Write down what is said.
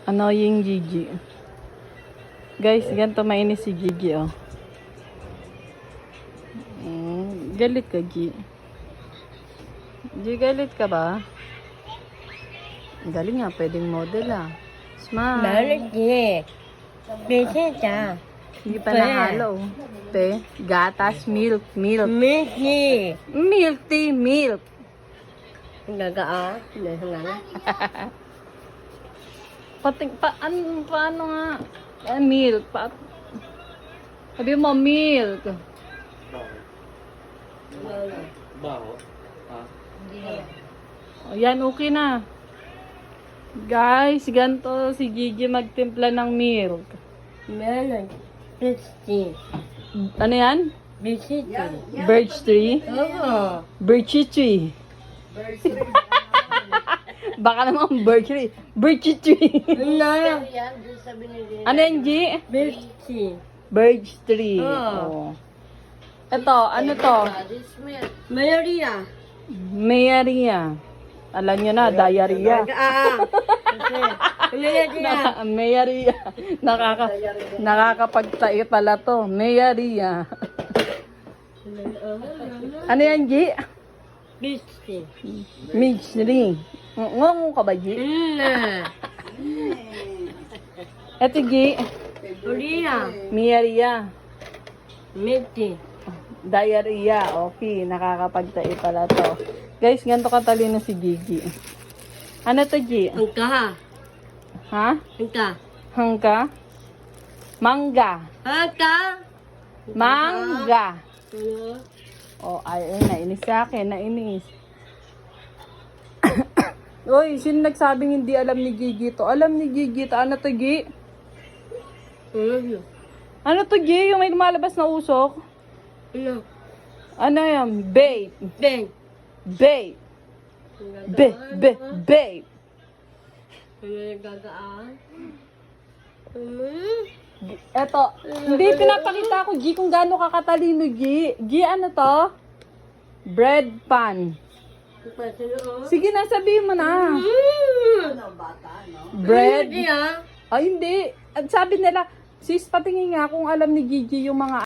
Annoying Gigi. Guys, ganito mainis si Gigi, oh. Galit ka, Gi. Gi, galit ka ba? Galing nga, pwedeng model, ah. Smile. Malaki. Bisita. Hindi pa nahalo. Te, gatas, milk. Miki. Milk tea, milk. Gagaa. Nasa Paano nga? Milk. Sabi mo, milk. Baho? O, yan, okay na. Guys, ganito si Gigi magtimpla ng milk. Melon. Bisita. Ano yan? Bisita. Birch tree? Oo. Birchy tree. Baka naman birch tree. Birchy tree. Ano? Ano yan, G? Bisita. Birch tree. Oh. Oh. Ito, ano to? Mayoria. Mayaria. Alam nyo na, diarrhea. Mayaria. Nakakapagtai pala to. Mayaria. Ano yan, G? Bisita. Midstream. Ngongo ka ba, G? Ito, G. Mayoria. Mayaria. Miti. Diarrhea. Okay, nakakapagtai pala to. Guys, ganito katalino si Gigi. Ano to, G? Angka. Ha? Angka. Hangka? Mangga. Angka. Mangga. Ano? Oh, ay, nainis sa akin. Nainis. Uy, sino nagsabing hindi alam ni Gigi to? Alam ni Gigi to. Ano to, Gi? Ano? Ano to, Gi? Yung may lumalabas na usok? Ano? Ano yan? Babe. Ben. Babe. Babe. Ano nagagaan? Eto, hindi pinapakita ko, G, kung gaano kakatalino, G. G, ano to? Bread pan. Sige na, sabihin mo na. Bread. Ay, hindi. At sabi nila, sis, patingin nga kung alam ni Gigi yung mga